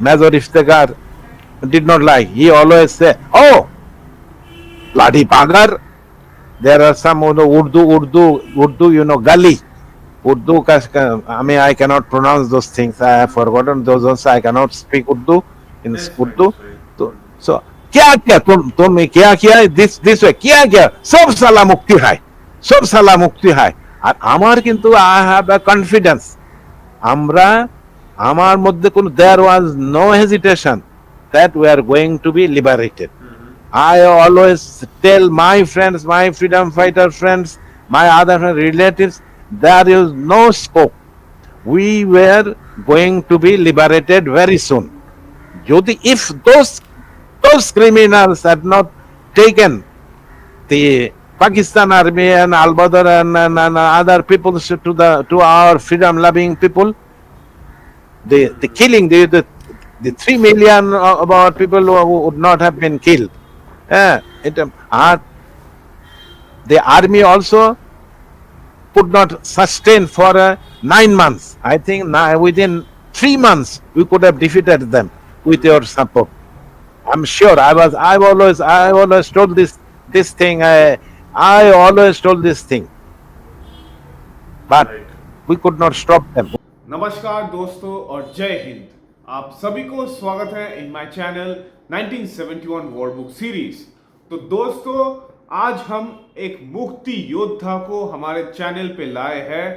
Major Iftikhar did not like. He always say, "Oh, bloody pagar." There are some Urdu, Gali. I mean, I cannot pronounce those things. I have forgotten those also. I cannot speak Urdu in It's fine, Urdu. it's fine. So, क्या किया तुम क्या किया this way क्या किया सब साला मुक्ति है सब साला मुक्ति है আর আমার কিন্তু I have a confidence আমরা আমার মধ্যে কোনো there was no hesitation that we are going to be liberated. I always tell my friends, my freedom fighter friends, my other relatives, there is no scope. We were going to be liberated very soon. Jodi, if those criminals had not taken the Pakistan army and Al-Badr and other people to our freedom-loving people, the killing, the 3 million of our people who would not have been killed. The army also could not sustain for 9 months. I think within 3 months we could have defeated them with your support. I'm sure. I always told this thing. I always told this thing, but Right. we could not stop them. नमस्कार दोस्तों और जय हिंद। आप सभी को स्वागत है in my channel 1971 war book series. तो दोस्तों आज हम एक मुक्ति योद्धा को हमारे चैनल पे लाए हैं।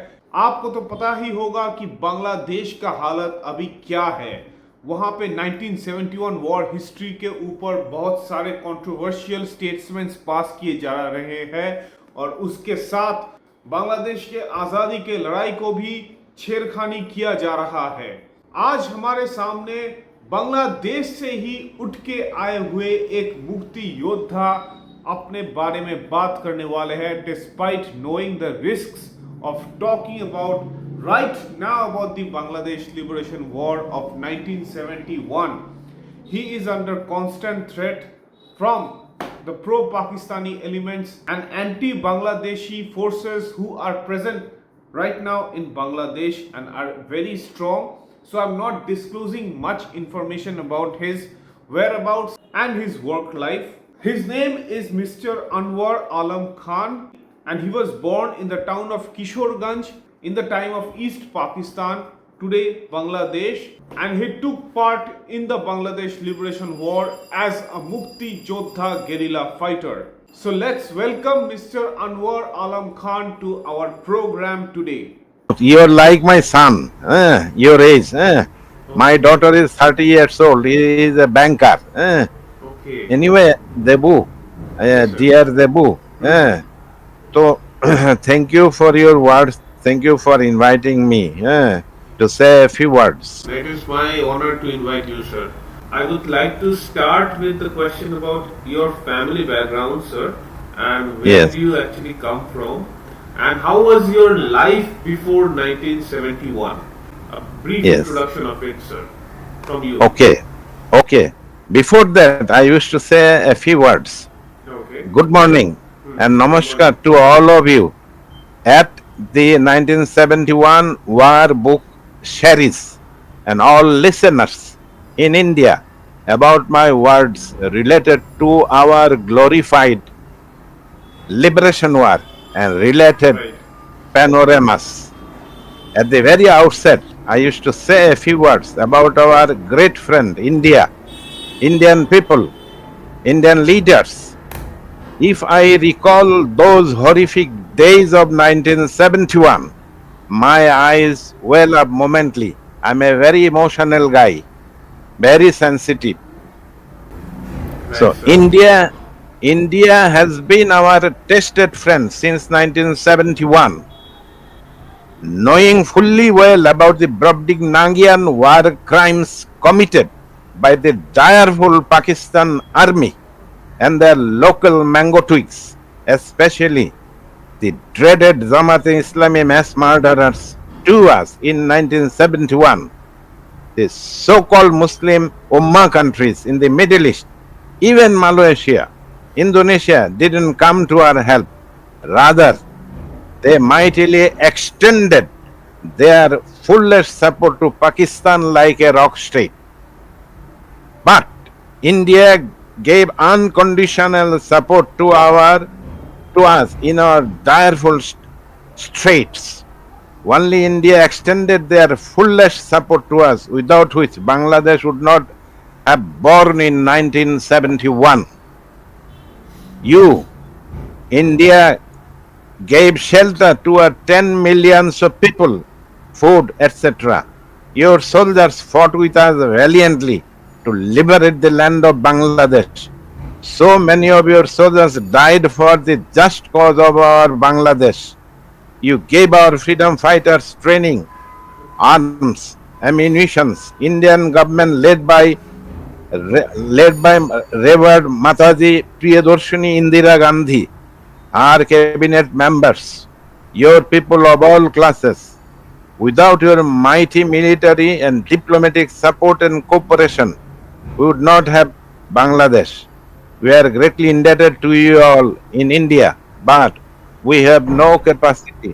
आपको तो पता ही होगा कि बांग्लादेश का हालत अभी क्या है। वहां पे 1971 वॉर हिस्ट्री के ऊपर बहुत सारे कंट्रोवर्शियल स्टेटमेंट्स पास किए जा रहे हैं और उसके साथ बांग्लादेश के आजादी के लड़ाई को भी छेड़खानी किया जा रहा है। आज हमारे सामने बांग्लादेश से ही उठ के आए हुए एक मुक्ति योद्धा अपने बारे में बात करने वाले हैं। Despite knowing the risks of talking about right now about the Bangladesh Liberation War of 1971. He is under constant threat from the pro-Pakistani elements and anti-Bangladeshi forces who are present right now in Bangladesh and are very strong. So I'm not disclosing much information about his whereabouts and his work life. His name is Mr. Anwar Alam Khan and he was born in the town of Kishoreganj in the time of East Pakistan, today Bangladesh, and he took part in the Bangladesh Liberation War as a Mukti Joddha guerilla fighter. So let's welcome Mr. Anwar Alam Khan to our program today. You're like my son, your age. My daughter is 30 years old. He is a banker. Okay. Anyway, Debu, dear Debu, so thank you for your words. Thank you for inviting me to say a few words. It is my honor to invite you, sir. I would like to start with the question about your family background, sir, and where Yes. do you actually come from, and how was your life before 1971? A brief Yes. introduction of it, sir, from you. Okay. Before that, I used to say a few words. Okay. Good morning and namaskar to all of you at the 1971 War Book Series and all listeners in India about my words related to our glorified Liberation War and related Right. panoramas. At the very outset, I used to say a few words about our great friend India, Indian people, Indian leaders. If I recall those horrific days of 1971, my eyes well up momently. I'm a very emotional guy, very sensitive. Right, So sir. India has been our tested friend since 1971. Knowing fully well about the Brobdingnagian war crimes committed by the direful Pakistan army and their local mango twigs, especially the dreaded Jamaat-e-Islami mass murderers to us in 1971, the so-called Muslim Ummah countries in the Middle East, even Malaysia, Indonesia didn't come to our help. Rather, they mightily extended their fullest support to Pakistan like a rock state. But India gave unconditional support to us in our direful straits. Only India extended their fullest support to us, without which Bangladesh would not have born in 1971. You, India, gave shelter to 10 millions of people, food, etc. Your soldiers fought with us valiantly to liberate the land of Bangladesh. So many of your soldiers died for the just cause of our Bangladesh. You gave our freedom fighters training, arms, ammunitions. Indian government led by Revered Mataji Priyadarshini Indira Gandhi, our cabinet members, your people of all classes. Without your mighty military and diplomatic support and cooperation, we would not have Bangladesh. We are greatly indebted to you all in India, but we have no capacity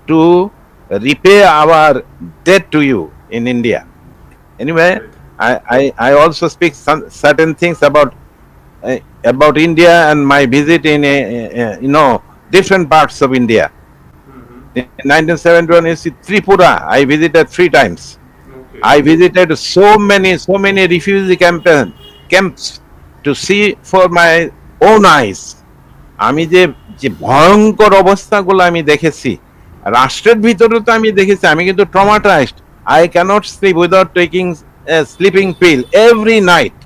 to repay our debt to you in India. Anyway, I also speak certain things about India and my visit in different parts of India. In 1971, you see Tripura, I visited 3 times. Okay. I visited so many refugee camps to see for my own eyes. আমি যে যে ভয়ঙ্কর অবস্থাগুলো আমি দেখেছি, রাষ্ট্রের ভিতরে তো আমি দেখেছি, আমি কিন্তু traumatised. I cannot sleep without taking a sleeping pill every night.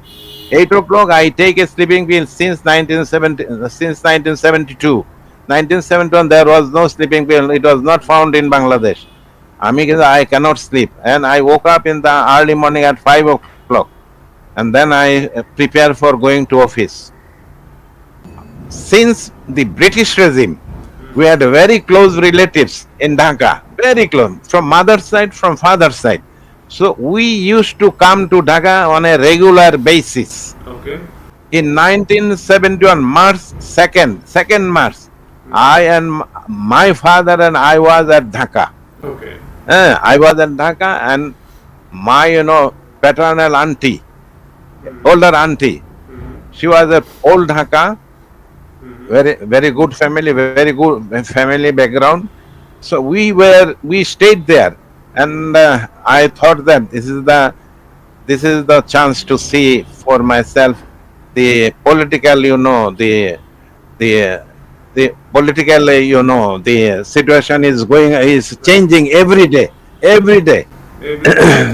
8 o'clock I take a sleeping pill since 1972. 1971 there was no sleeping pill. It was not found in Bangladesh. I cannot sleep, and I woke up in the early morning at 5 o'clock, and then I prepare for going to office. Since the British regime, we had very close relatives in Dhaka, very close, from mother's side, from father's side. So we used to come to Dhaka on a regular basis. Okay. In 1971, March 2nd March, I and my father and I was at Dhaka. Okay. I was at Dhaka, and my paternal auntie, older auntie, she was a old Dhaka, very good family, very good family background. So we stayed there, and I thought that this is the chance to see for myself the political, the political, the situation is changing every day. Every day, I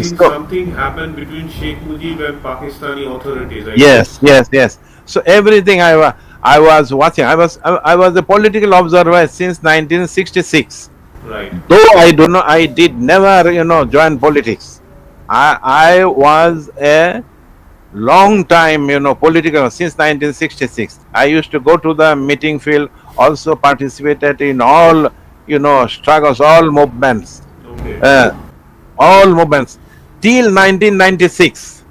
think So- something happened between Sheikh Mujib and Pakistani authorities. Yes. So everything I was watching. I was a political observer since 1966. Right. Though I did never join politics. I was a long time political since 1966. I used to go to the meeting field, also participated in all struggles, all movements. Okay. All movements till 1996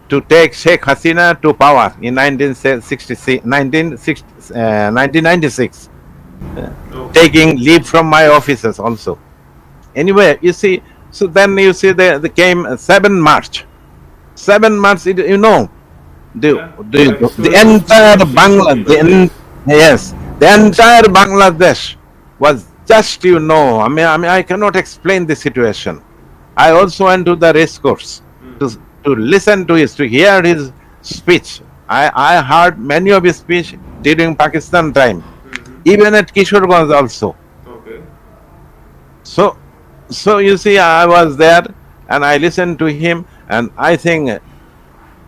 to take Sheikh Hasina to power in 1996, Okay. taking leave from my offices also. Anyway, you see, so then you see the came 7 March. 7 March, the Yeah, the like entire so- Bangladesh, yes, the entire Bangladesh was just I cannot explain the situation. I also went to the race course to listen to to hear his speech. I heard many of his speech during Pakistan time, even at Kishoreganj also. Okay. So you see, I was there and I listened to him, and I think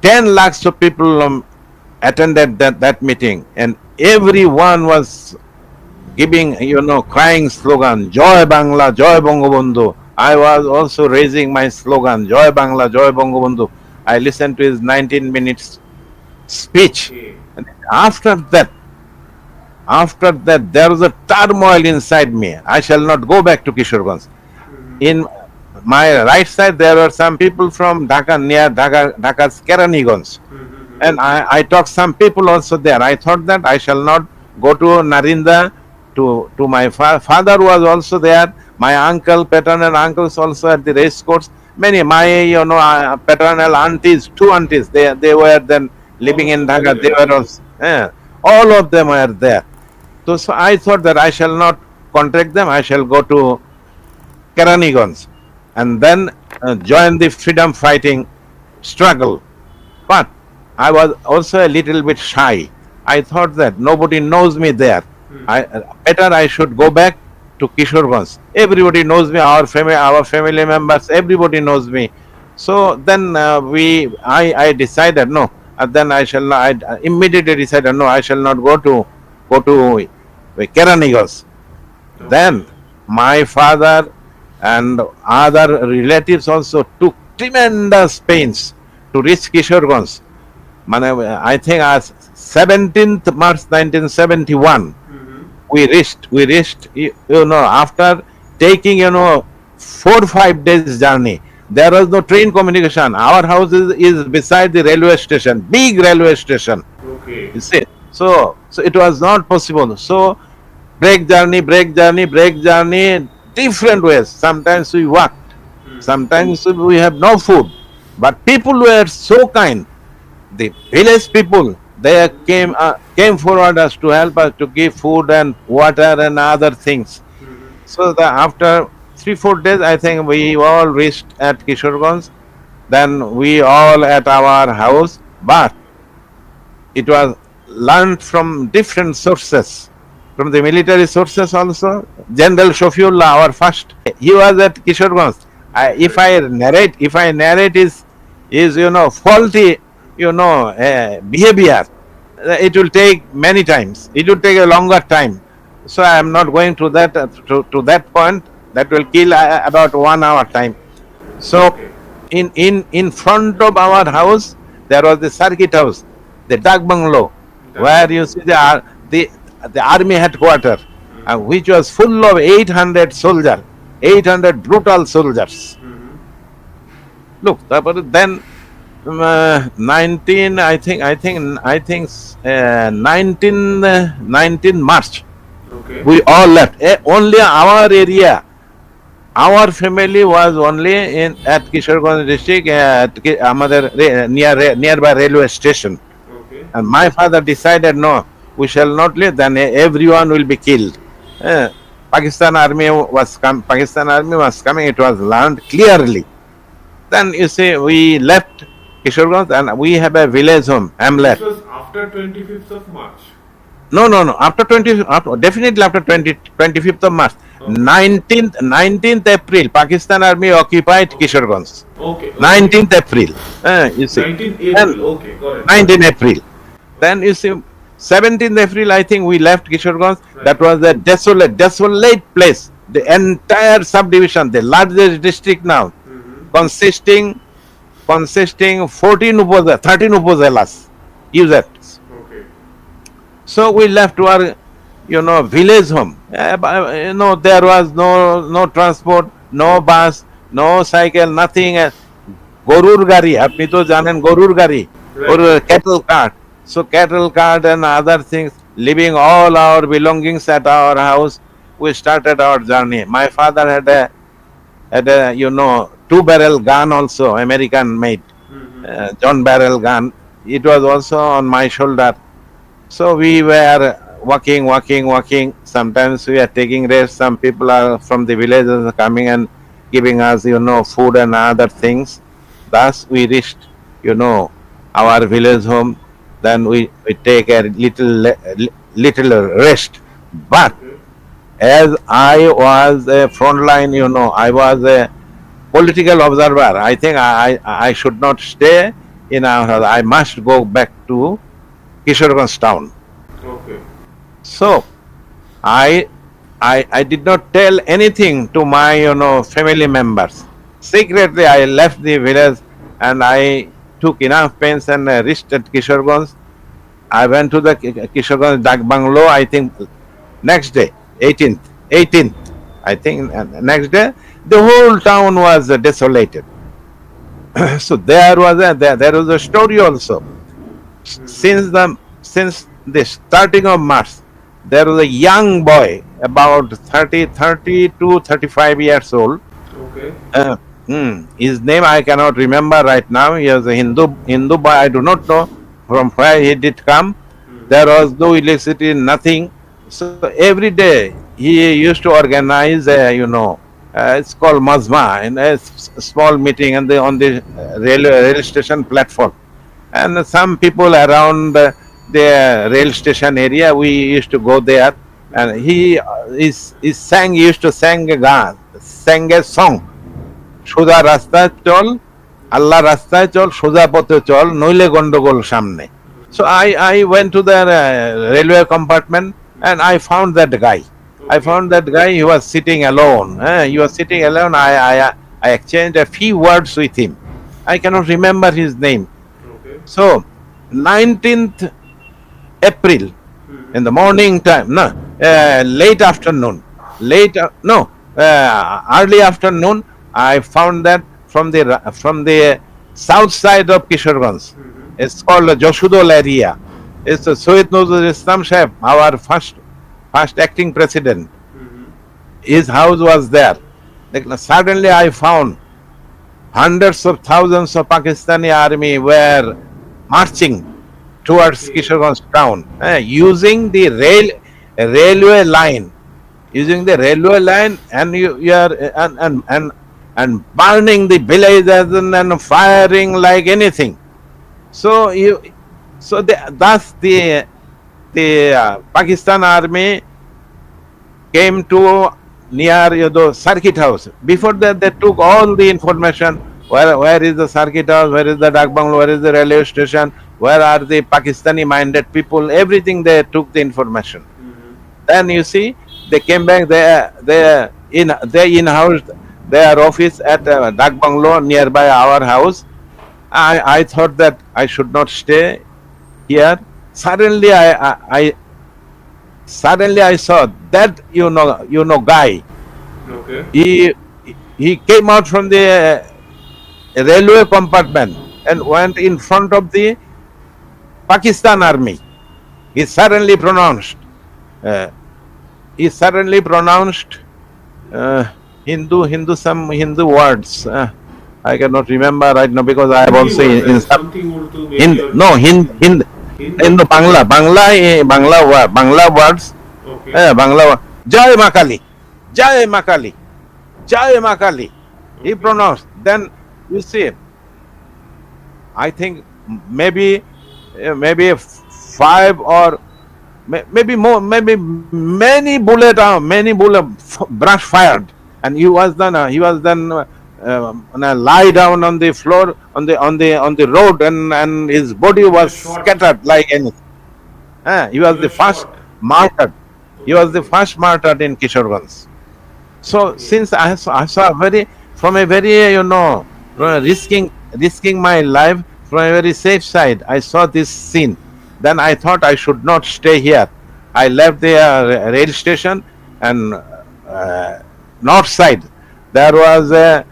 10 lakhs of people attended that meeting, and everyone was giving crying slogan, Joy Bangla, Joy Bangabandhu. I was also raising my slogan, Joy Bangla, Joy Bangabandhu. I listened to his 19 minutes speech. Okay. And after that, there was a turmoil inside me. I shall not go back to Kishoreganj. In my right side, there were some people from Dhaka, near Dhaka's Keraniganj. And I talked some people also there. I thought that I shall not go to Narinda. To my father was also there. My uncle, paternal uncles also at the race course. many my paternal aunties, two aunties, they were then living in Also Dhaka. there. They were also, all of them were there. So I thought that I shall not contract them. I shall go to Kishoreganj and then join the freedom fighting struggle. But I was also a little bit shy. I thought that nobody knows me there. Better I should go back to Kishoreganj. Everybody knows me. Our family members, everybody knows me. So then I decided no. And then I shall not. I immediately decided no. I shall not go to Kishoreganj. Okay. Then my father and other relatives also took tremendous pains to reach Kishoreganj. I think as 17th March 1971, we reached, after taking, 4 5 days journey. There was no train communication. Our house is beside the railway station, big railway station. Okay. You see, so it was not possible. So break journey, different ways. Sometimes we walked, sometimes we have no food, but people were so kind. The village people, they came forward us to help us to give food and water and other things. So after 3 4 days, I think we all reached at Kishoreganj. Then we all at our house, but it was learned from different sources, from the military sources also. General Shofiullah, our first, he was at Kishoreganj. If I narrate is faulty, behavior, it will take many times. It will take a longer time. So I am not going to that point. That will kill about 1 hour time. So Okay. in front of our house there was the circuit house, the Dak Bungalow, That where you one. see the army headquarters, which was full of 800 soldiers, 800 brutal soldiers. Look, then 19, I think 19 March, Okay. we all left. Only our area, our family was only in at Kishoreganj district, nearby railway station. Okay. And my father decided, no, we shall not live. Then everyone will be killed. Eh, Pakistan army was coming. It was learned clearly. Then you see, we left Kishoreganj and we have a village home, This Hamlet. was after 25th of March. No. Definitely after 25th of March. Okay. 19th April, Pakistan army occupied Kishoreganj. Okay. 19th April. You see. 19th Then April. Okay, got it. 19th April. Then you see, 17th April, I think we left Kishoreganj. That was a desolate place. The entire subdivision, the largest district now, consisting 13 upazilas. Use that. Okay. So we left to our, village home. There was no transport, no bus, no cycle, nothing. গরুর গাড়ি, আপনি তো জানেন গরুর গাড়ি, or Right. cattle cart. So cattle cart and other things, leaving all our belongings at our house, we started our journey. My father had a 2-barrel gun also, American made, John barrel gun. It was also on my shoulder. So we were walking. Sometimes we are taking rest. Some people are from the villages coming and giving us, food and other things. Thus we reached, our village home. Then we take a little rest. But as I was a frontline, I was a political observer. I think I should not stay in our house. I must go back to Kishoreganj town. Okay. So I did not tell anything to my family members. Secretly I left the village and I took enough pains and reached at Kishoreganj. I went to the Kishoreganj Dak Bungalow. I think next day, 18th. I think next day the whole town was desolated. So there was a story also. Since the starting of March, there was a young boy about 30 to 35 years old. Okay. His name I cannot remember right now. He was a Hindu boy. I do not know from where he did come. There was no electricity, nothing. So every day he used to organize, it's called Mazma, in a small meeting on the rail station platform. And some people around the rail station area, we used to go there. And he used to sang a song. সোজা রাস্তায় চল আল্লাহ রাস্তায় চল সোজা পথে চল নইলে গন্ডগোল সামনে so I went to the railway compartment and I found that guy. I found that guy. He was sitting alone. He was sitting alone. I exchanged a few words with him. I cannot remember his name. Okay. So 19th April in the morning time, no, late afternoon, early afternoon. I found that from the south side of Kishoreganj. It's called the Joshudol area. It's the Soyed Nozul Islam Shahib, our first acting president. His house was there. Like, suddenly I found hundreds of thousands of Pakistani army were marching towards Kishoreganj town, using the railway line, and you are and burning the villages and firing like anything. So thus the Pakistan army came to near the circuit house. Before that, they took all the information. Where is the circuit house? Where is the dak bungalow? Where is the railway station? Where are the Pakistani-minded people? Everything they took the information. Then you see, they came back. They in-housed their office at dak bungalow nearby our house. I thought that I should not stay here. Suddenly I saw that guy. Okay. He came out from the railway compartment and went in front of the Pakistan army. He suddenly pronounced some Hindu words. I cannot remember right now because I have also in something Urdu, maybe Hind, or- no Hind in the Bangla words. Okay. Bangla Jai Makali, Jai Makali, Jai Makali. He pronounced. Then you see, I think maybe five or maybe more, maybe many bullet brush fired, and he was then lie down on the floor on the road, and his body was Shot. scattered like anything. He was He the was first shot. martyred. He was the first martyred in Kishoreganj. So since I saw from a very risking my life from a very safe side, I saw this scene. Then I thought I should not stay here. I left the rail station, and north side there was a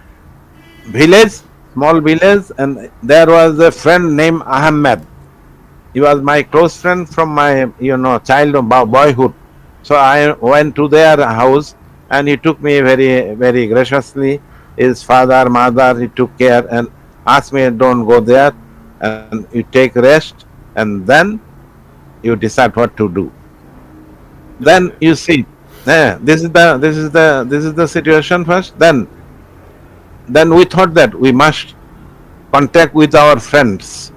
small village, and there was a friend named Ahmed. He was my close friend from my childhood, boyhood. So I went to their house, and he took me very very graciously. His father, mother, he took care and asked me, don't go there, and you take rest, and then you decide what to do. Then you see, this is the situation first. Then we thought that we must contact with our friends.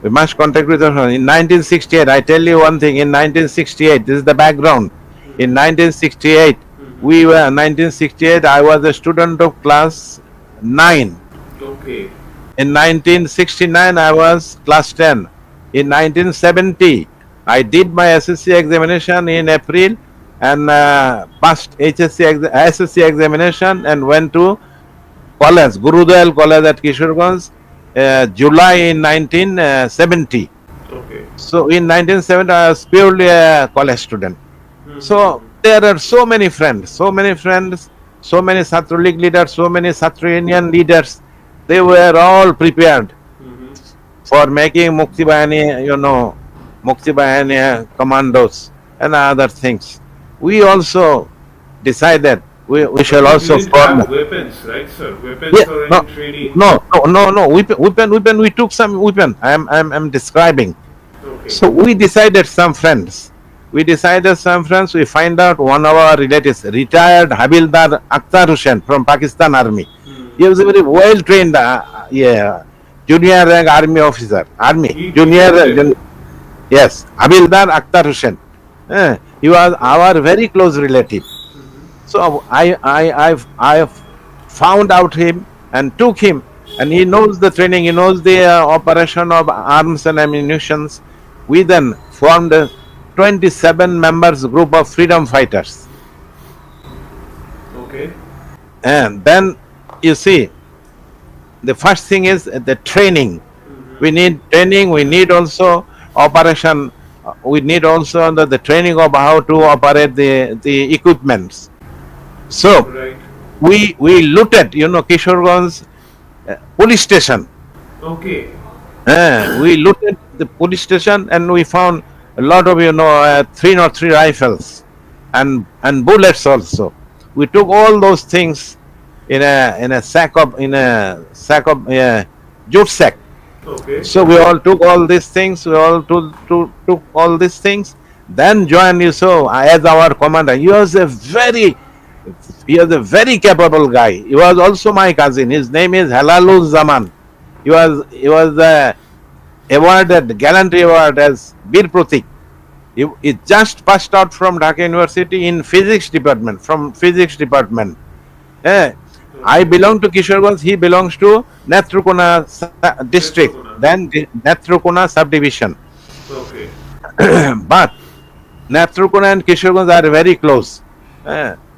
We must contact with our friends. In 1968, I tell you one thing. In 1968, this is the background. In 1968, 1968. I was a student of class 9. Okay. In 1969, I was class 10. In 1970, I did my SSC examination in April and passed SSC examination and went to college, Gurudayal College at Kishoreganj, July in 1970. Okay. So in 1970, I was purely a college student. So there are so many friends, so many Chhatra League leaders, so many Chhatra Union leaders. They were all prepared for making Mukti Bahini, Mukti Bahini commandos and other things. We also decided we But shall you also didn't form. have weapons, right, sir? Yeah, Weapons or no, any training? no. Weapon. We took some weapon. I'm describing. Okay. So we decided some friends. We find out one of our relatives, retired Havildar Akhtar Hussain from Pakistan Army. He was a very well trained, junior rank army officer. He served. Yes, Havildar Akhtar Hussain. He was our very close relative. So I found out him and took him, and he knows the training, he knows the operation of arms and ammunitions. We then formed a 27 members group of freedom fighters, Okay. and then you see the first thing is the training. We need training. We need also operation. We need also the training of how to operate the equipments. So Right. we looted, Kishoreganj police station. Okay. We looted the police station and we found a lot of 303 rifles and bullets also. We took all those things in a jute sack. Okay. So we all took all these things. We all took all these things. Then joined you. So as our commander, he was a very capable guy. He was also my cousin. His name is Halalul Zaman. He was awarded gallantry award as Bir Pratik. He just passed out from Dhaka University in physics department. From physics department. Eh, I belong to Kishoreganj. He belongs to Netrokona district. Netrokona. Then Netrokona subdivision. Okay. But Netrokona and Kishoreganj are very close.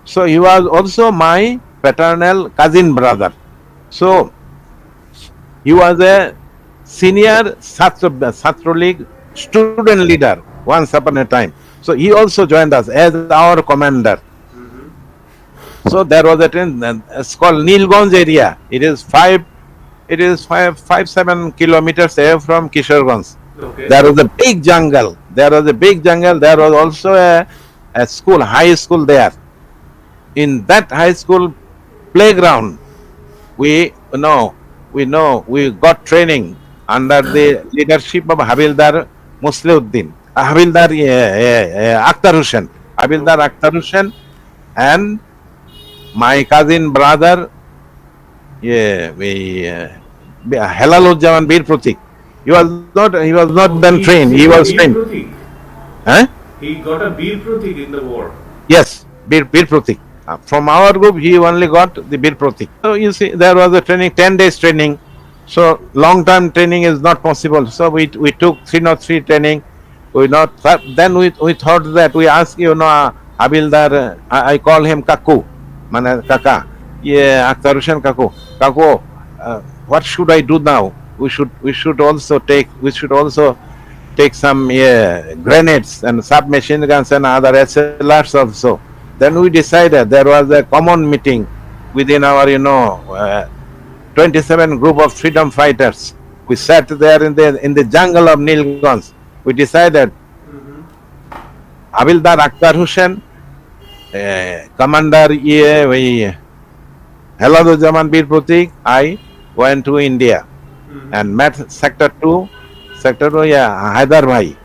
So he was also my paternal cousin brother. So he was a senior Chhatra League student leader once upon a time. So he also joined us as our commander. So there was a train. It's called Nilganj area. It is 7 kilometers away from Kishoreganj. Okay. There was a big jungle. There was also a school, high school there. In that high school playground, we got training under the leadership of Havildar Musliuddin, Akhtar Hussain, and my cousin brother, Helalujjaman Bir Pratik. He was not then trained. He was Bir trained. Pratik. Huh? He got a Bir Pratik in the war. Yes, Bir Pratik. From our group, he only got the Bir Pratik. So you see, there was a training, 10 days training. So long-term training is not possible. So we took 303 training. Then we thought that we asked, Havildar, I call him Kaku, Mana Kaka. Yeah, Akhtar Hussain Kaku. Kaku, what should I do now? We should also take some grenades and submachine guns and other SLRs also. Then we decided there was a common meeting within our 27 group of freedom fighters. We sat there in the jungle of Nilganj. We decided Havildar Akhtar Hussain, Commander Helalujjaman Bir Pratik, I went to India and met Sector 2, Haidar Bhai.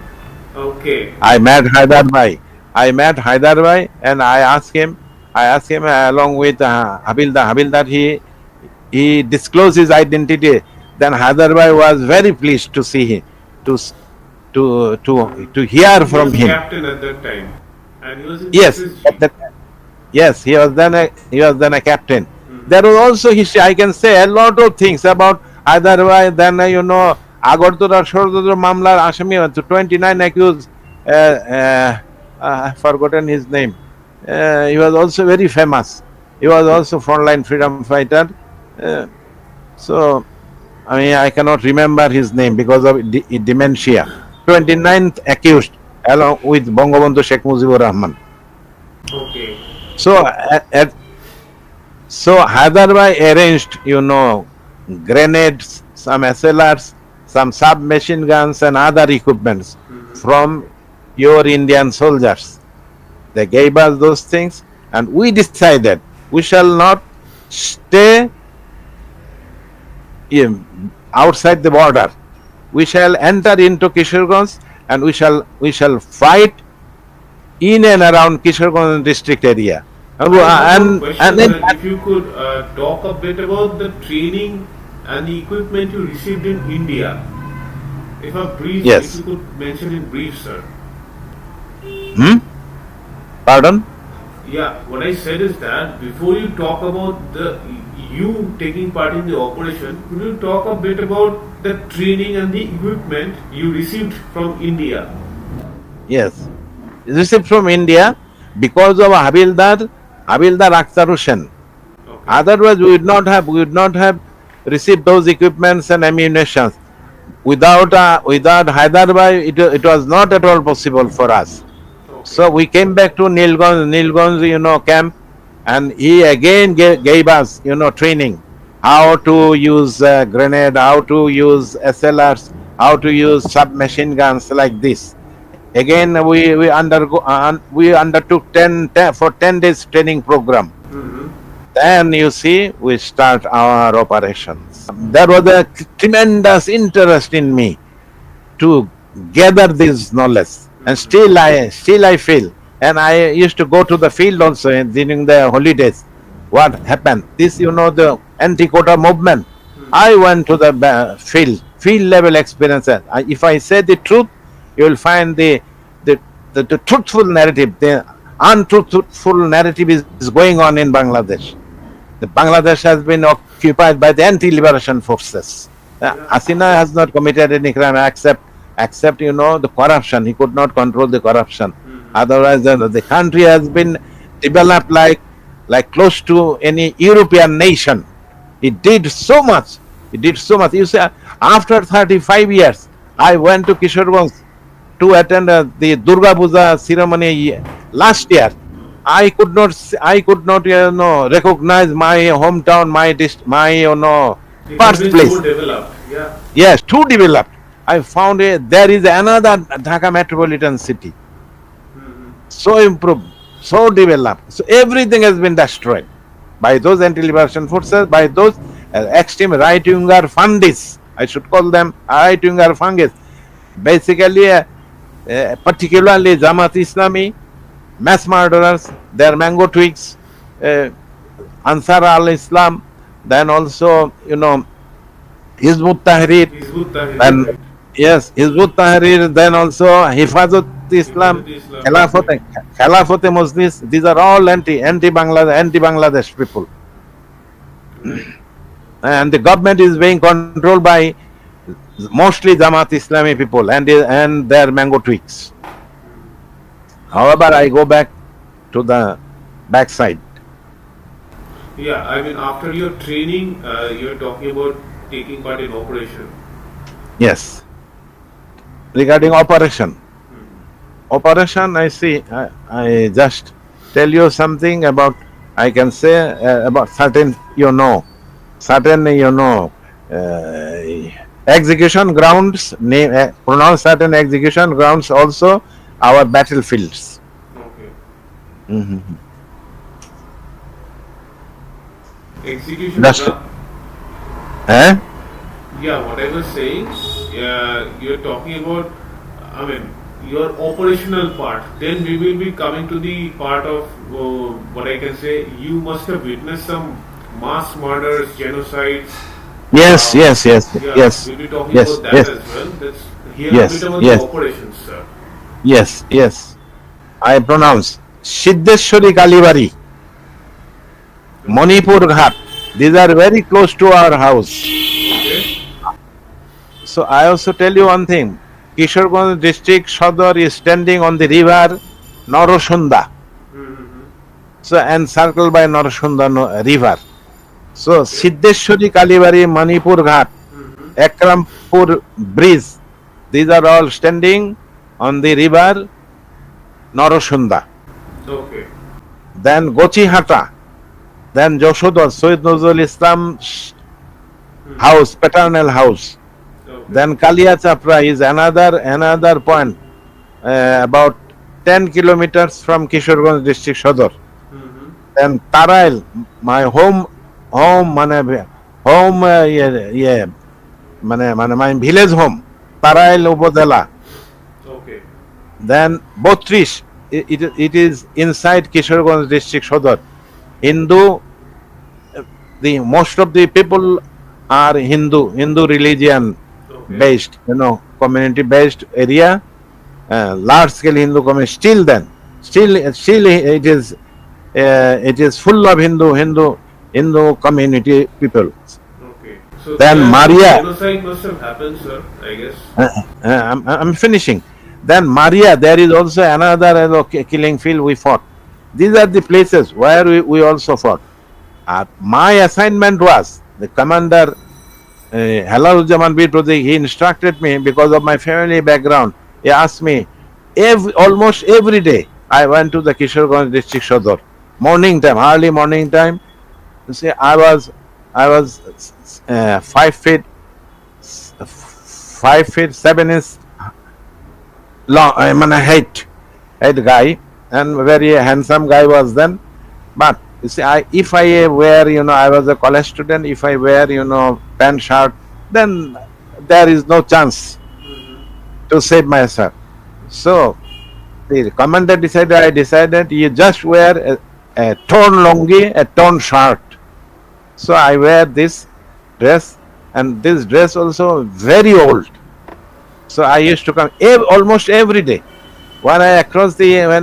Okay. I met Haidar Bhai and I asked him along with Havildar, he disclosed his identity. Then Haidar Bhai was very pleased to see him, to hear He from was him. captain at that time, and he was in Yes, SSG. yes, he was then a captain. There was also history. I can say a lot of things about Haidar Bhai. Then Agartala Shordadra Mamlar Asami to 29 accused. I've forgotten his name. He was also very famous. He was also frontline freedom fighter. So, I cannot remember his name because of dementia. 29th accused along with Bangabandhu Sheikh Mujibur Rahman. Okay. So, Haidar Bhai arranged, grenades, some SLRs, some submachine guns and other equipments from your Indian soldiers. They gave us those things and we decided we shall not stay outside the border. We shall enter into Kishoreganj and we shall fight in and around Kishoreganj district area. I have one And question, then sir. If you could talk a bit about the training and the equipment you received in India. If yes. you could mention in brief, sir. Hmm? Pardon? Yeah, what I said is that before you talk about the you taking part in the operation, could you talk a bit about the training and the equipment you received from India? Yes. Received from India because of Havildar Akhtar Hussain. Okay. Otherwise, we would not have received those equipments and ammunition. Without Hyderabad, it was not at all possible for us. Okay. So we came back to Nilganj, camp, and he again gave us, training, how to use grenade, how to use SLRs, how to use submachine guns like this. Again, we undertook 10 days training program. Mm-hmm. Then you see, we start our operations. There was a tremendous interest in me to gather this knowledge, and still I feel. And I used to go to the field also during the holidays. What happened? The anti-quota movement. I went to the field level experiences. If I say the truth, you will find the truthful narrative. The untruthful narrative is going on in Bangladesh. The Bangladesh has been occupied by the anti-liberation forces. Hasina has not committed any crime except the corruption. He could not control the corruption. Otherwise, the country has been developed like close to any European nation. It did so much. It did so much. You see, after 35 years, I went to Kishoreganj to attend the Durga Puja ceremony last year. I could not recognize my hometown, my It has been birthplace. so developed. Yeah. Yes, too developed. I found there is another Dhaka metropolitan city, Mm-hmm. so improved, so developed. So everything has been destroyed by those anti-liberation forces, by those extreme right-winger fundis. I should call them right-winger fungus. Basically, particularly Jamaat Islami, mass murderers, their mango twigs, Ansar al-Islam, then also, Hizbut Tahrir, Hizbut Tahrir, and right? yes, Hizbut Tahrir, then also Hifazat Islam, Hizbut Islam, Khilafat, right. Khilafat Muslims. These are all anti-Bangladesh people, Right. and the government is being controlled by mostly Jamaat Islami people and their mango twigs. However, I go back to the backside. Yeah, I mean, after your training, you're talking about taking part in operation. Yes, regarding operation, I see. I just tell you something about. I can say about certain execution grounds. Pronounce certain execution grounds also our battlefields. Okay. Mhm. Execution Just ground. eh? Yeah, what I was saying, you're talking about, I mean, your operational part. Then we will be coming to the part of what I can say. You must have witnessed some mass murders, genocides. Yes, yes, yes, Yeah, yes, we'll be talking yes, about that yes, as well. Let's hear a bit yes, about the yes, operations, sir. yes. I pronounce Siddheshwari Kalibari, Manipur Ghat. These are very close to our house. Okay. So I also tell you one thing. Kishoreganj district Sadar is standing on the river Narosunda. Mm-hmm. So encircled by Narosunda river. So Siddheshwari Kalibari, Manipur Ghat, Mm-hmm. Akrampur bridge. These are all standing on the river Narosunda. Okay. Then Gochihata. Then Joshodhar, Soyid Nazrul Islam's house, paternal house. Okay. Then Kalia Chapra is another point, about 10 kilometers from Kishoreganj district Sadar. Mm-hmm. then Tarail, my home, home, yeah, my village home, Tarail Ubodela. Okay. Then Botrish, it is inside Kishoreganj district Sodor. Hindu, the most of the people are Hindu religion Okay. based, community based area, large scale Hindu community. Still it is full of Hindu community people. Okay. So Then there Maria, genocide must have happened, sir, I guess. I'm finishing. Then Maria, there is also another killing field we fought. These are the places where we also fought. My assignment was the commander Halaluzzaman Bitrudi, he instructed me because of my family background. He asked me almost every day. I went to the Kishoreganj district Sodor, morning time, early morning time. You see, I was 5 feet, 5 feet 7 inches long. I'm a height guy, and very handsome guy was then. But you see, if I wear, I was a college student. If I wear, pant shirt, then there is no chance to save myself. So the commander I decided you just wear a torn lungi, a torn shirt. So I wear this dress, and this dress also very old. So I used to come almost every day. When I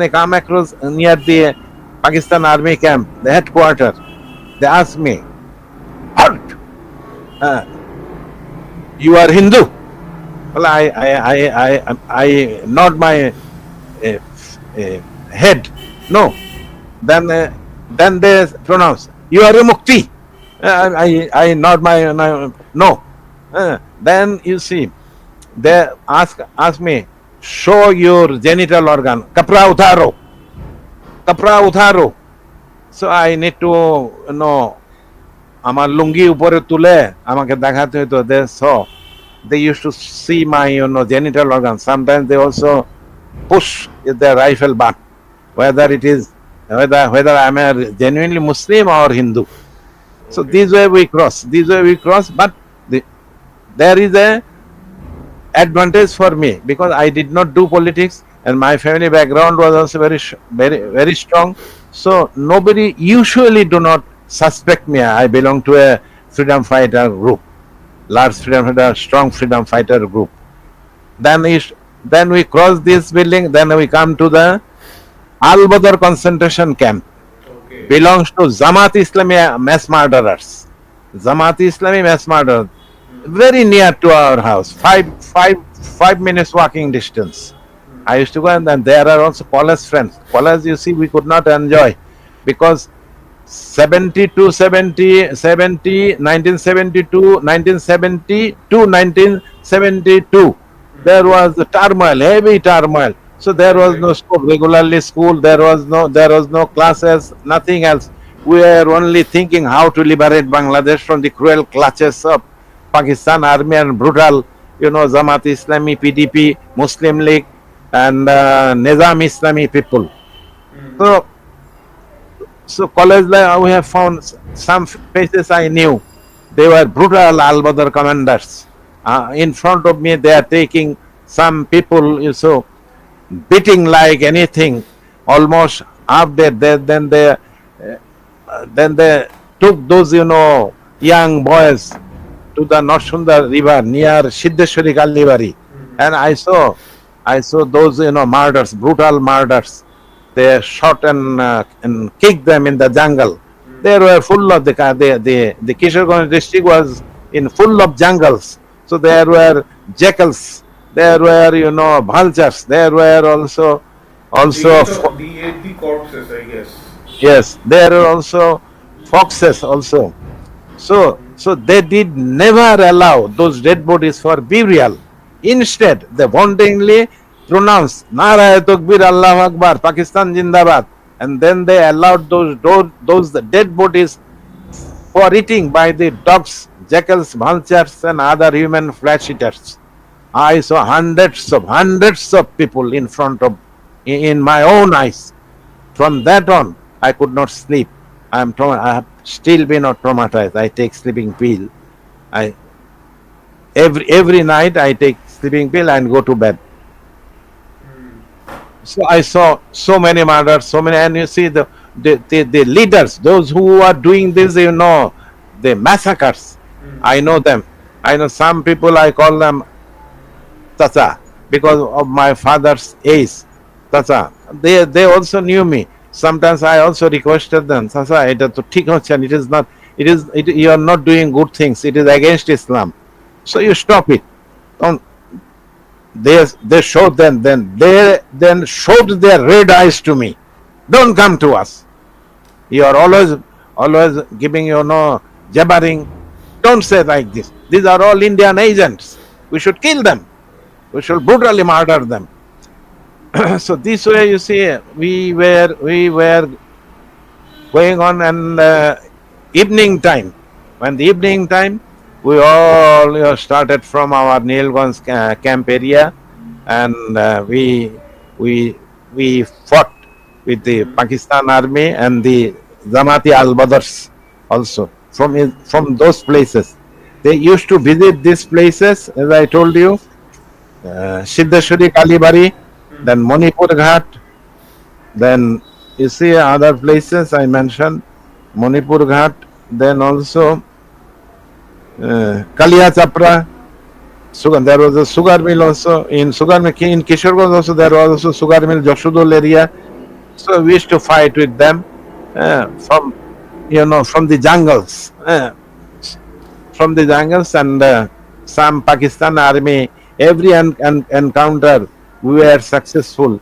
come across near the Pakistan Army camp, the headquarters, they ask me, "Halt! Uh, you are Hindu?" Well, I nod my head. No. Then they pronounce, "You are a Mukti." I nod my no. Then you see, they ask me, "Show your genital organ. Kapra utharo. Kapra utharo." So I need to আমার লুঙ্গি উপরে তুলে আমাকে দেখাতে হতো. They used to see my genital organs. Sometimes they also push their rifle butt, whether I'm a genuinely Muslim or Hindu. So Okay. this way we cross, but there is a advantage for me because I did not do politics and my family background was also very strong. So nobody usually do not suspect me. I belong to a freedom fighter group, large freedom fighter, strong freedom fighter group. Then we cross this building. Then we come to the Al-Badr concentration camp. Okay. Belongs to Jamaat Islami mass murderers. Jamaat Islami mass murderers. Very near to our house. 5 minutes walking distance. I used to go, and then there are also college friends. College, you see, we could not enjoy because 1972, there was the turmoil, heavy turmoil. So there was no school, regularly school. There was no classes, nothing else. We were only thinking how to liberate Bangladesh from the cruel clutches of Pakistan Army and brutal, Jamaat Islami, PDP, Muslim League, and Nizam Islami people. So college life, we have found some faces I knew. They were brutal Al-Badr commanders. In front of me, they are taking some people, beating like anything, almost half dead. Then they took those, young boys to the Norsundar river near Siddheshwari Kalibari, and I saw those, murders, brutal murders. They shot and kicked them in the jungle. They were full of the Kishoreganj district was in full of jungles. So there were jackals, there were vultures, there were also They ate the corpses, I guess. yes, there were also foxes also. So they did never allow those dead bodies for burial. Instead, they wantonly pronounced Naraye Takbir, Allahu Akbar, Pakistan Jindabad, and then they allowed those dead bodies for eating by the dogs, jackals, vultures, and other human flesh eaters. I saw hundreds of people in front of, in my own eyes. From that on, I could not sleep. I have still been not traumatized. I take sleeping pill. I every night I take sleeping pill and go to bed. So I saw so many murders, so many, and you see the leaders, those who are doing this, the massacres. I know them. I know some people. I call them Tata because of my father's age. Tata. They also knew me. Sometimes I also requested them. Tata, এটা তো ঠিক হচ্ছে না. It is not. You are not doing good things. It is against Islam. So you stop it. Don't. They showed them. Then showed their red eyes to me. Don't come to us. You are always giving jabbering. Don't say like this. These are all Indian agents. We should kill them. We should brutally murder them. So this way, you see, we were going on, and evening time. When the evening time, we all started from our Neilganj camp area, and we fought with the Pakistan army and the Zamati al-Badrs also from those places. They used to visit these places, as I told you, Siddheshwari Kalibari, then Manipur Ghat, then you see other places I mentioned, Manipur Ghat, then also Kalia Chapra. There was a sugar mill also in Kishoreganj also. There was also sugar mill, Joshudol area. So we used to fight with them from the jungles, and some Pakistan army. Every encounter we were successful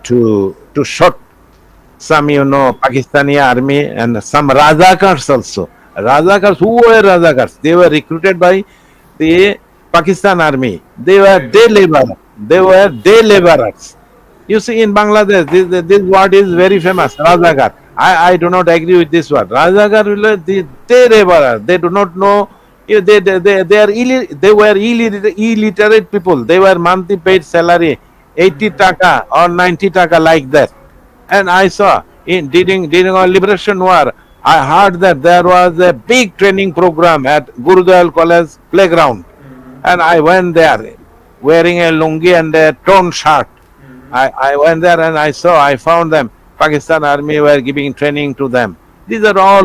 to shot some Pakistani army and some Razakars also. Razakars, who were Razakars? They were recruited by the Pakistan army. They were day laborers. You see, in Bangladesh, this word is very famous, Razakar. I do not agree with this word. Razakar, they laborer. They do not know. They were illiterate people. They were monthly paid salary, 80 taka or 90 taka, like that. And I saw during our liberation war, I heard that there was a big training program at Gurudwal College playground, and I went there wearing a lungi and a torn shirt. I went there and I found them. Pakistan army were giving training to them. These are all,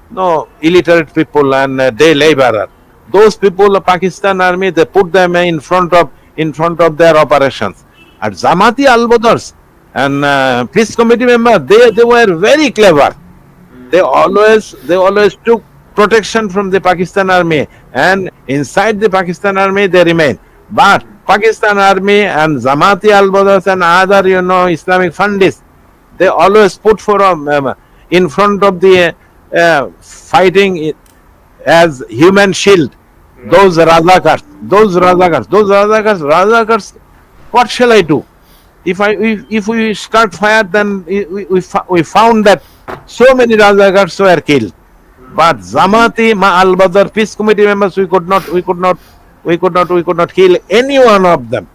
no illiterate people and day laborer. Those people, the Pakistan army, they put them in front of their operations. At Zamati al-Badrs and peace committee member, they were very clever. They always took protection from the Pakistan army, and inside the Pakistan army they remain. But Pakistan army and Zamati al-Badrs and other Islamic fundists, they always put in front of the fighting as human shield. Those Razakars. What shall I do? If we start fire, then we found that so many Razakars were killed. But Zamati al-Badr peace committee members, we could not kill any one of them.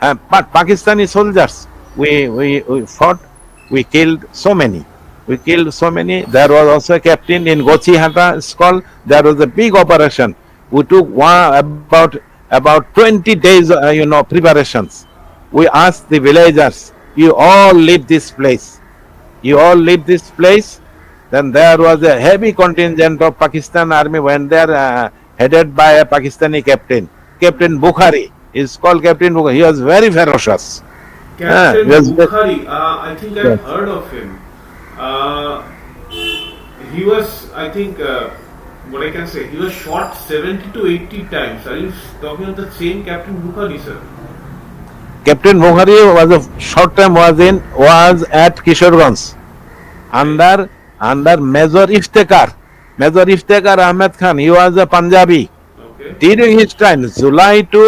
But Pakistani soldiers, we fought. We killed so many. There was also a captain in Gochihata. It's called. There was a big operation. We took about 20 days, preparations. We asked the villagers, "You all leave this place. Then there was a heavy contingent of Pakistan army went there, headed by a Pakistani captain, Captain Bukhari. He's called Captain Bukhari. He was very ferocious. Captain Bukhari, I think I've heard of him. He was, I think, what I can say, he was shot 70 to 80 times. Are you talking of the same Captain Bukhari, sir? Captain Bukhari was a short time was at Kishoreganj under Major Iftekhar Ahmed Khan. He was a Punjabi. Okay. During his time, July to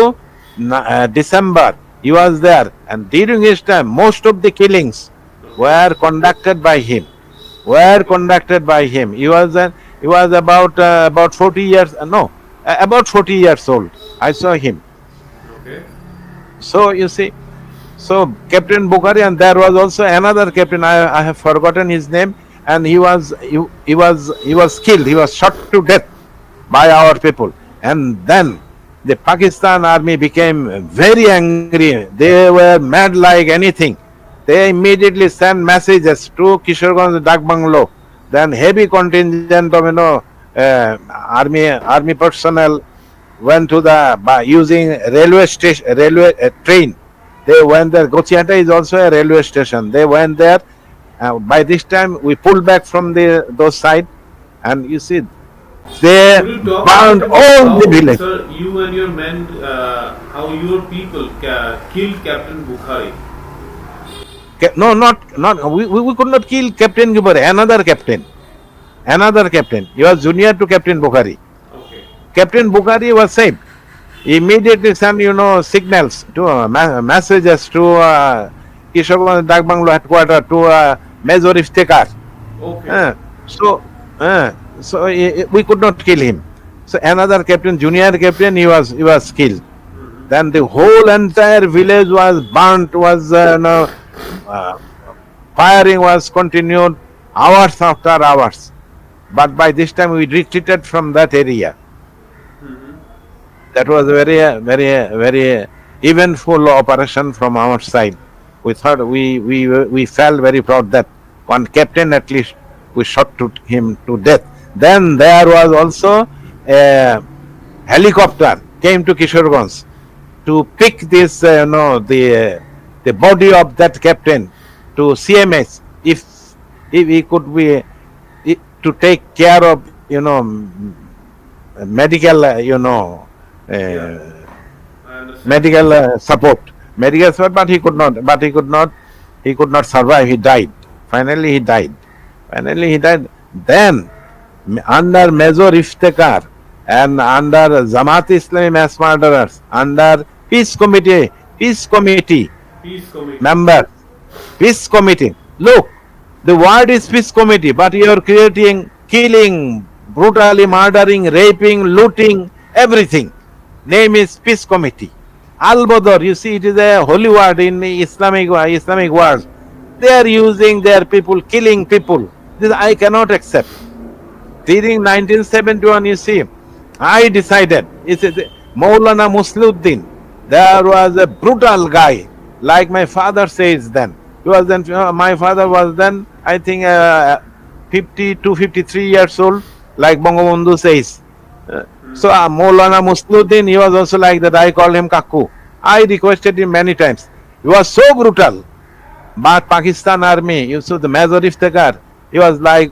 December, he was there, and during his time, most of the killings were conducted by him. He was about 40 years. About 40 years old. I saw him. Okay. So you see, Captain Bukhari, and there was also another captain. I have forgotten his name, and he was killed. He was shot to death by our people. And then the Pakistan army became very angry. They were mad like anything. They immediately sent messages to Kishoreganj Dak Banglo. Then heavy contingent of army personnel went to the by using railway station railway train. They went there. Gochiata is also a railway station. They went there. By this time, we pulled back from those side, and you see they Could you talk a burned bit about all how, the village. sir, you and your men, how your people killed Captain Bukhari? No, not we could not kill Captain Gibore. Another captain. He was junior to Captain Bukhari. Okay. Captain Bukhari was saved. He immediately sent signals to messages to Kishoreganj Dagbanglo headquarters to Major Iftekhar. Okay. So we could not kill him. So another captain, junior captain, he was killed. Then the whole entire village was burnt. Firing was continued hours after hours. But by this time we retreated from that area. That was a very eventful operation from our side. We thought we felt very proud that one captain at least we shot him to death. Then there was also a helicopter came to Kishoreganj to pick this the body of that captain to CMS if he could be to take care of medical I understand. medical support, but he could not survive. He died. Finally he died. Then under Major Iftekhar and under Jamaat Islami mass murderers, under peace committee Peace committee. member, peace committee. Look, the word is peace committee, but you are creating killing, brutally murdering, raping, looting, everything. Name is peace committee. Al-Badr, you see, it is a holy word in Islamic world. They are using their people, killing people. This I cannot accept. During 1971, you see, I decided, it's Maulana Musliuddin, there was a brutal guy, like my father says then. He was then, my father was then, I think, 52, 53 years old, like Bangabandhu says. So Maulana Musliuddin, he was also like that. I called him Kaku. I requested him many times. He was so brutal. But Pakistan army, you saw the Major Iftekhar, he was like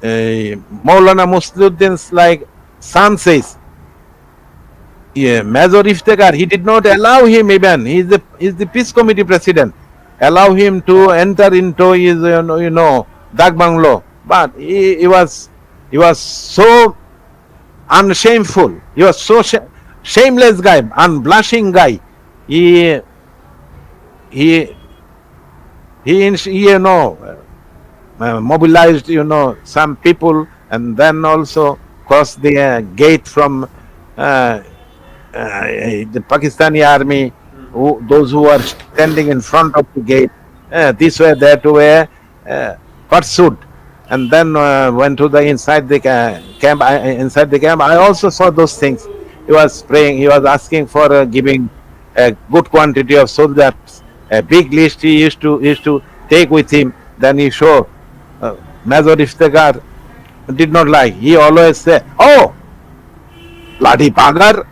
Maulana Musliuddin's like son says. Yeah, Major Iftekhar, he did not allow him even. He is the peace committee president. Allow him to enter into his Dak Banglo. But he was so unshameful. He was so shameless guy, unblushing guy. He mobilized some people and then also crossed the gate from the Pakistani army. Those who were standing in front of the gate, this way, that way, pursued, and then went to the inside the camp. Inside the camp, I also saw those things. He was praying. He was asking for giving a good quantity of soldiers. A big list he used to take with him. Then he showed. Major Iftekhar did not like. He always said, "Oh, Ladi Pagar."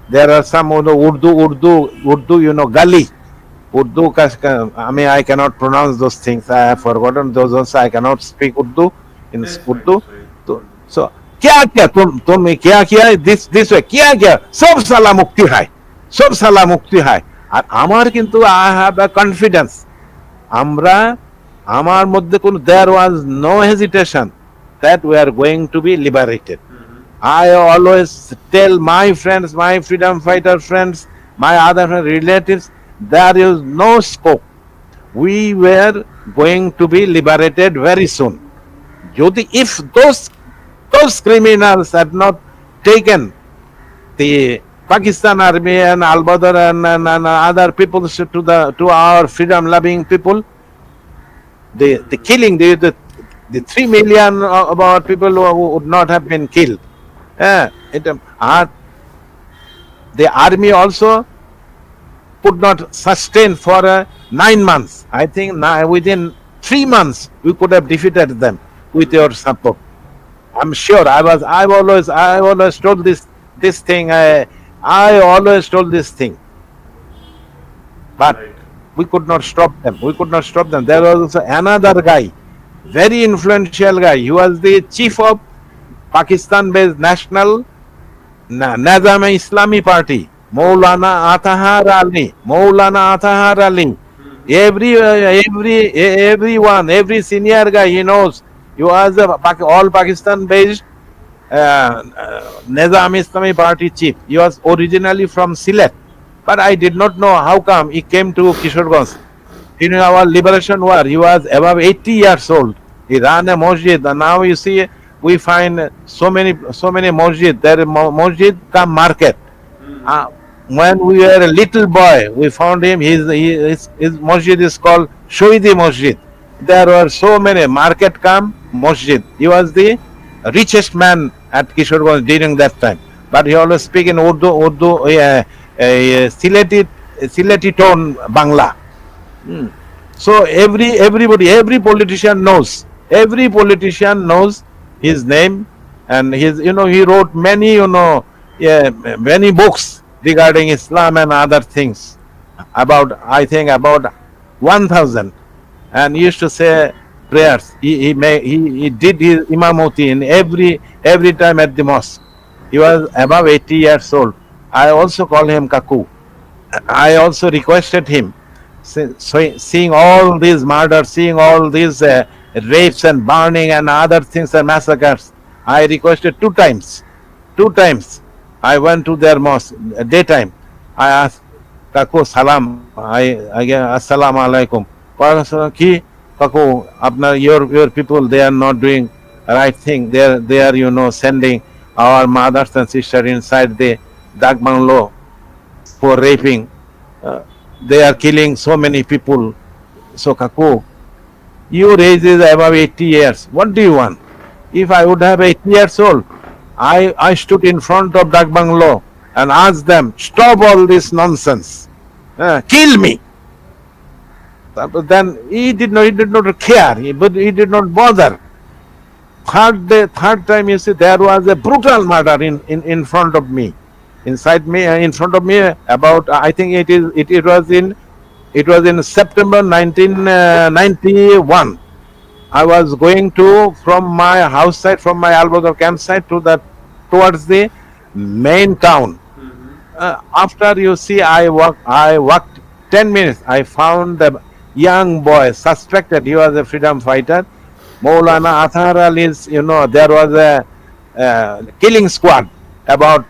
There are some Urdu, Gali. I mean, I cannot pronounce those things. I have forgotten those also. I cannot speak Urdu in That's Urdu. fine. So क्या किया तुम क्या किया this way क्या किया सब साला मुक्ति है আর আমার কিন্তু I have a confidence আমরা আমার মধ্যে কোনো there was no hesitation that we are going to be liberated. I always tell my friends, my freedom fighter friends, my other relatives, there is no scope. We were going to be liberated very soon. If those criminals had not taken the Pakistan army and Al-Badr and other people to our freedom-loving people, the killing, The 3 million about people who would not have been killed. The army also could not sustain for 9 months. I think within 3 months we could have defeated them with your support. I'm sure. I always told this thing. I always told this thing, but Right. we could not stop them. We could not stop them. There was also another guy, very influential guy. He was the chief of Pakistan-based national Nazam Islami Party, Maulana Atahar Ali. Maulana Atahar Ali. Everyone, every senior guy he knows. He was a all Pakistan-based Nizam Islami Party chief. He was originally from Sylhet, but I did not know how come he came to Kishoreganj. In our liberation war, he was above 80 years old. He ran a masjid, and now you see we find so many masjid. There is masjid come market. Uh, when we were a little boy, we found him. His masjid is called Shoidi Masjid. There were so many market come masjid. He was the richest man at Kishoreganj during that time. But he always speak in Urdu, Sylheti tone Bangla. So every politician knows. Every politician knows his name, and he wrote many many books regarding Islam and other things. I think about 1,000, and he used to say prayers. He did his imamoti in every time at the mosque. He was above 80 years old. I also call him Kaku. I also requested him, seeing all these murders, seeing all these rapes and burning and other things and massacres. I requested 2 times. 2 times I went to their mosque daytime. I asked Kaku salam. I gave assalamu alaikum. Ki Kaku, your people, they are not doing right thing. They are sending our mothers and sisters inside the Dak Banglo for raping. Uh, they are killing so many people. So Kaku, your age is above 80 years. What do you want? If I would have 80 years old, I stood in front of Dak Banglo and asked them, stop all this nonsense. Kill me. But then he did not care, but he did not bother. Third time, you see, there was a brutal murder in front of me, inside me, in front of me. About I think it was in September 1991. I was going from my house site, from my Albazar campsite towards the main town. After you see, I walked 10 minutes. I found the young boy suspected. He was a freedom fighter. Maulana Athar Ali's, there was a killing squad about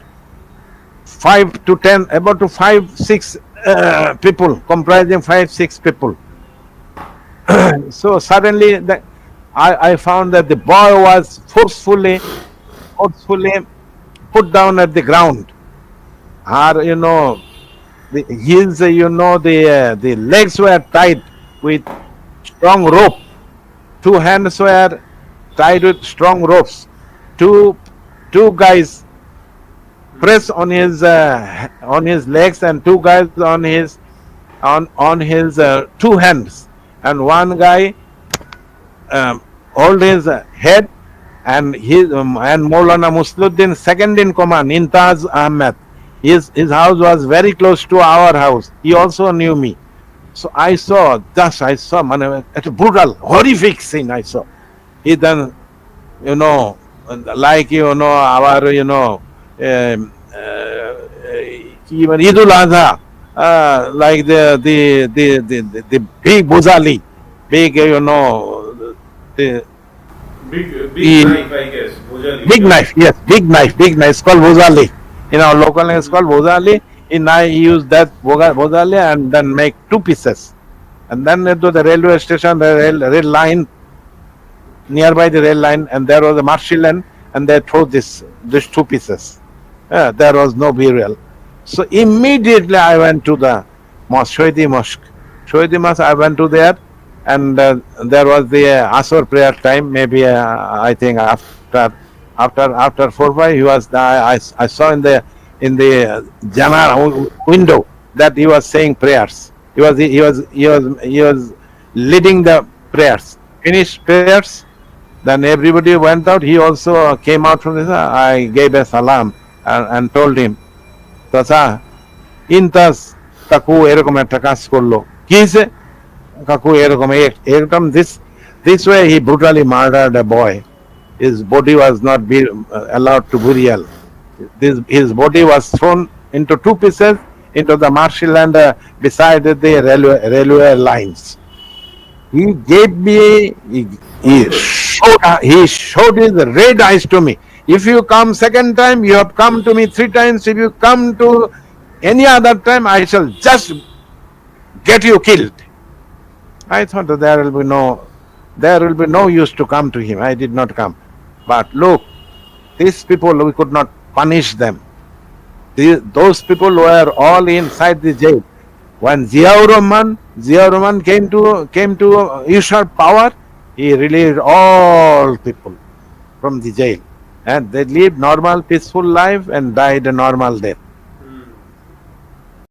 5 6 people, comprising 5 6 people. So suddenly, I found that the boy was forcefully put down at the ground. Or the legs were tied with strong rope. 2 hands were tied with strong ropes. Two guys press on his legs, and 2 guys on his 2 hands, and one guy hold his head, and Maulana Musluddin, second in command, Intaz Ahmed. His house was very close to our house. He also knew me. So I saw, a brutal, horrific scene I saw. He then, like, our, even Idul Adha, like the big Buzali, big, the Big knife, I guess. Bhojali. big knife, yes, big knife. It's called Buzali. In our local language, it's called Buzali. I use that Buzali and then make 2 pieces. And then to the railway station, the rail line, nearby the rail line, and there was a marshy land, and they throw these 2 pieces. There was no burial. So immediately I went to the mosque, Shoidi Mosque. I went to there, and there was the Asr prayer time. Maybe I think after 4 5, he was. I saw in the Jana window that he was saying prayers. He was leading the prayers. Finished prayers. Then everybody went out. He also came out from this. I gave a salam and told him, চাচা ইনতাস কাকু এরকম একটা কাজ করলো কি হয়েছে কাকু এরকম এরকম this way he brutally murdered a boy. His body was not allowed to burial. His body was thrown into two pieces into the marshland beside the railway lines. He gave me, he showed his red eyes to me. If you come second time, you have come to me 3 times. If you come to any other time, I shall just get you killed. I thought that there will be no use to come to him. I did not come. But look, these people, we could not punish them. Those people were all inside the jail. When Ziaur Rahman came to usurp power, he released all people from the jail, and they lived normal, peaceful life and died a normal death.